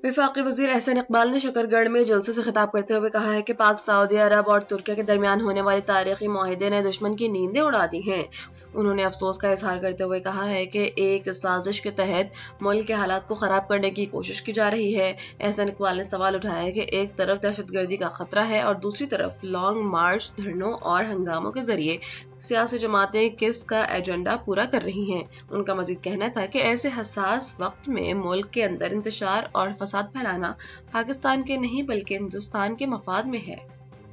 وفاقی وزیر احسن اقبال نے شکر گڑھ میں جلسے سے خطاب کرتے ہوئے کہا ہے کہ پاک سعودی عرب اور ترکیہ کے درمیان ہونے والے تاریخی معاہدے نے دشمن کی نیندیں اڑا دی ہیں۔ انہوں نے افسوس کا اظہار کرتے ہوئے کہا ہے کہ ایک سازش کے تحت ملک کے حالات کو خراب کرنے کی کوشش کی جا رہی ہے۔ احسن اقبال نے سوال اٹھایا ہے کہ ایک طرف دہشت گردی کا خطرہ ہے اور دوسری طرف لانگ مارچ، دھرنوں اور ہنگاموں کے ذریعے سیاسی جماعتیں کس کا ایجنڈا پورا کر رہی ہیں۔ ان کا مزید کہنا تھا کہ ایسے حساس وقت میں ملک کے اندر انتشار اور فساد پھیلانا پاکستان کے نہیں بلکہ ہندوستان کے مفاد میں ہے۔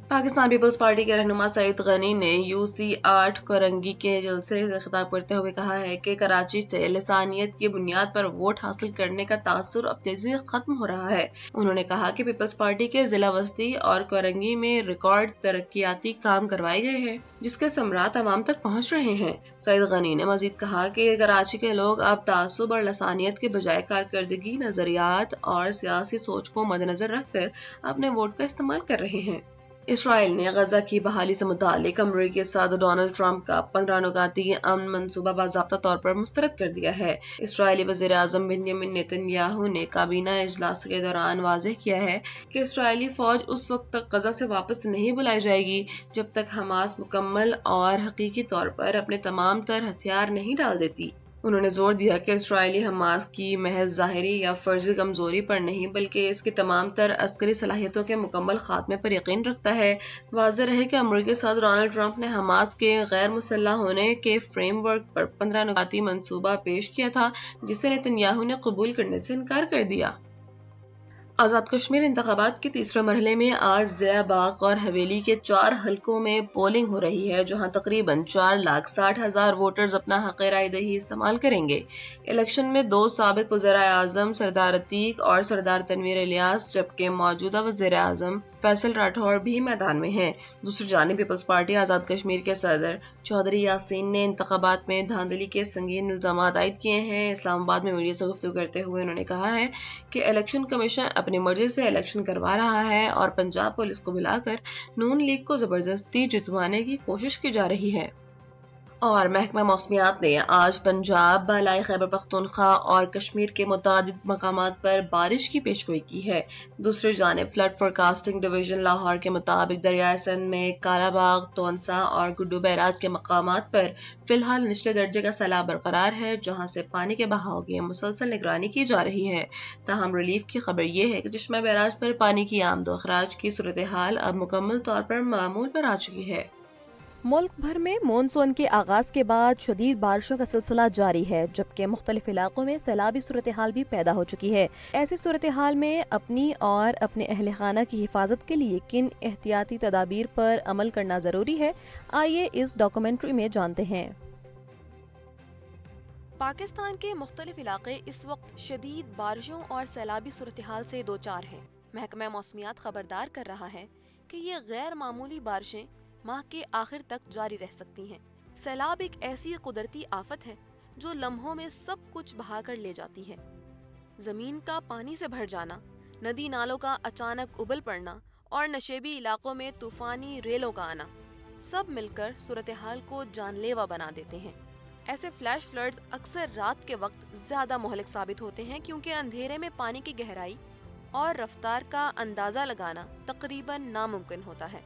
پاکستان پیپلز پارٹی کے رہنما سعید غنی نے UC8 کورنگی کے جلسے سے خطاب کرتے ہوئے کہا ہے کہ کراچی سے لسانیت کی بنیاد پر ووٹ حاصل کرنے کا تاثر اب تیزی سے ختم ہو رہا ہے۔ انہوں نے کہا کہ پیپلز پارٹی کے ضلع وسطی اور کورنگی میں ریکارڈ ترقیاتی کام کروائے گئے ہیں جس کے ثمرات عوام تک پہنچ رہے ہیں۔ سعید غنی نے مزید کہا کہ کراچی کے لوگ اب تعصب اور لسانیت کے بجائے کارکردگی، نظریات اور سیاسی سوچ کو مد نظر رکھ کر اپنے ووٹ کا استعمال کر رہے ہیں۔ اسرائیل نے غزہ کی بحالی سے متعلق امریکی صدر ڈونلڈ ٹرمپ کا 15 نکاتی امن منصوبہ باضابطہ طور پر مسترد کر دیا ہے۔ اسرائیلی وزیر اعظم بنیامین نیتن یاہو نے کابینہ اجلاس کے دوران واضح کیا ہے کہ اسرائیلی فوج اس وقت تک غزہ سے واپس نہیں بلائی جائے گی جب تک حماس مکمل اور حقیقی طور پر اپنے تمام تر ہتھیار نہیں ڈال دیتی۔ انہوں نے زور دیا کہ اسرائیلی حماس کی محض ظاہری یا فرضی کمزوری پر نہیں بلکہ اس کی تمام تر عسکری صلاحیتوں کے مکمل خاتمے پر یقین رکھتا ہے۔ واضح رہے کہ امریکی صدر ڈونلڈ ٹرمپ نے حماس کے غیر مسلح ہونے کے فریم ورک پر 15 نکاتی منصوبہ پیش کیا تھا جسے نیتن یاہو نے قبول کرنے سے انکار کر دیا۔ آزاد کشمیر انتخابات کے تیسرے مرحلے میں آج ضلع باغ اور حویلی کے 4 حلقوں میں پولنگ ہو رہی ہے جہاں تقریباً 4,60,000 ووٹرز اپنا حق رائے دہی استعمال کریں گے۔ الیکشن میں 2 سابق وزراء اعظم سردار عتیق اور سردار تنویر الیاس جبکہ موجودہ وزیر اعظم فیصل راٹھور بھی میدان میں ہیں۔ دوسری جانب پیپلز پارٹی آزاد کشمیر کے صدر چودھری یاسین نے انتخابات میں دھاندلی کے سنگین الزامات عائد کیے ہیں۔ اسلام آباد میں میڈیا سے گفتگو کرتے ہوئے انہوں نے کہا ہے کہ الیکشن کمیشن اپنی مرضی سے الیکشن کروا رہا ہے اور پنجاب پولیس کو بلا کر نون لیگ کو زبردستی جتوانے کی کوشش کی جا رہی ہے۔ اور محکمہ موسمیات نے آج پنجاب، بالائی خیبر پختونخوا اور کشمیر کے متعدد مقامات پر بارش کی پیشگوئی کی ہے۔ دوسری جانب فلڈ فورکاسٹنگ ڈویژن لاہور کے مطابق دریائے سندھ میں کالا باغ، تونسا اور گڈو بیراج کے مقامات پر فی الحال نچلے درجے کا سیلاب برقرار ہے جہاں سے پانی کے بہاؤ کی مسلسل نگرانی کی جا رہی ہے۔ تاہم ریلیف کی خبر یہ ہے کہ چشمہ بیراج پر پانی کی آمد و اخراج کی صورتحال اب مکمل طور پر معمول پر آ چکی ہے۔ ملک بھر میں مونسون کے آغاز کے بعد شدید بارشوں کا سلسلہ جاری ہے جبکہ مختلف علاقوں میں سیلابی صورتحال بھی پیدا ہو چکی ہے۔ ایسی صورتحال میں اپنی اور اپنے اہل خانہ کی حفاظت کے لیے کن احتیاطی تدابیر پر عمل کرنا ضروری ہے، آئیے اس ڈاکومنٹری میں جانتے ہیں۔ پاکستان کے مختلف علاقے اس وقت شدید بارشوں اور سیلابی صورتحال سے دوچار ہیں۔ محکمہ موسمیات خبردار کر رہا ہے کہ یہ غیر معمولی بارشیں ماہ کے آخر تک جاری رہ سکتی ہیں۔ سیلاب ایک ایسی قدرتی آفت ہے جو لمحوں میں سب کچھ بہا کر لے جاتی ہے۔ زمین کا پانی سے بھر جانا، ندی نالوں کا اچانک ابل پڑنا اور نشیبی علاقوں میں طوفانی ریلوں کا آنا، سب مل کر صورتحال کو جان لیوا بنا دیتے ہیں۔ ایسے فلیش فلڈز اکثر رات کے وقت زیادہ مہلک ثابت ہوتے ہیں کیونکہ اندھیرے میں پانی کی گہرائی اور رفتار کا اندازہ لگانا تقریباً ناممکن ہوتا ہے۔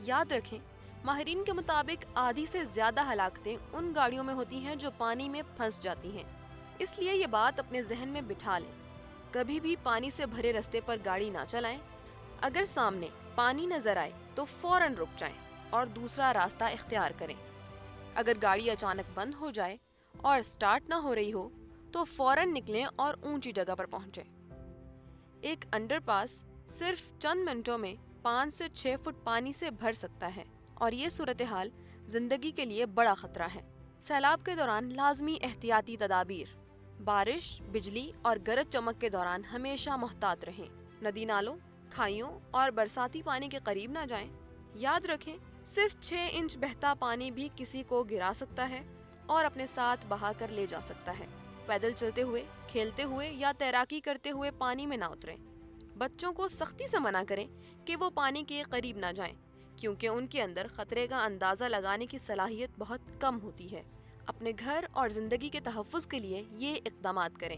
یاد رکھیں، ماہرین کے مطابق آدھی سے زیادہ ہلاکتیں ان گاڑیوں میں ہوتی ہیں جو پانی میں پھنس جاتی ہیں، اس لیے یہ بات اپنے ذہن میں بٹھا لیں، کبھی بھی پانی سے بھرے رستے پر گاڑی نہ چلائیں۔ اگر سامنے پانی نظر آئے تو فوراً رک جائیں اور دوسرا راستہ اختیار کریں۔ اگر گاڑی اچانک بند ہو جائے اور سٹارٹ نہ ہو رہی ہو تو فوراً نکلیں اور اونچی جگہ پر پہنچیں۔ ایک انڈر پاس صرف چند منٹوں میں 5 سے 6 فٹ پانی سے بھر سکتا ہے اور یہ صورتحال زندگی کے لیے بڑا خطرہ ہے۔ سیلاب کے دوران لازمی احتیاطی تدابیر: بارش، بجلی اور گرج چمک کے دوران ہمیشہ محتاط رہیں۔ ندی نالوں، کھائیوں اور برساتی پانی کے قریب نہ جائیں۔ یاد رکھیں، صرف 6 انچ بہتا پانی بھی کسی کو گرا سکتا ہے اور اپنے ساتھ بہا کر لے جا سکتا ہے۔ پیدل چلتے ہوئے، کھیلتے ہوئے یا تیراکی کرتے ہوئے پانی میں نہ اتریں۔ بچوں کو سختی سے منع کریں کہ وہ پانی کے قریب نہ جائیں کیونکہ ان کے اندر خطرے کا اندازہ لگانے کی صلاحیت بہت کم ہوتی ہے۔ اپنے گھر اور زندگی کے تحفظ کے لیے یہ اقدامات کریں۔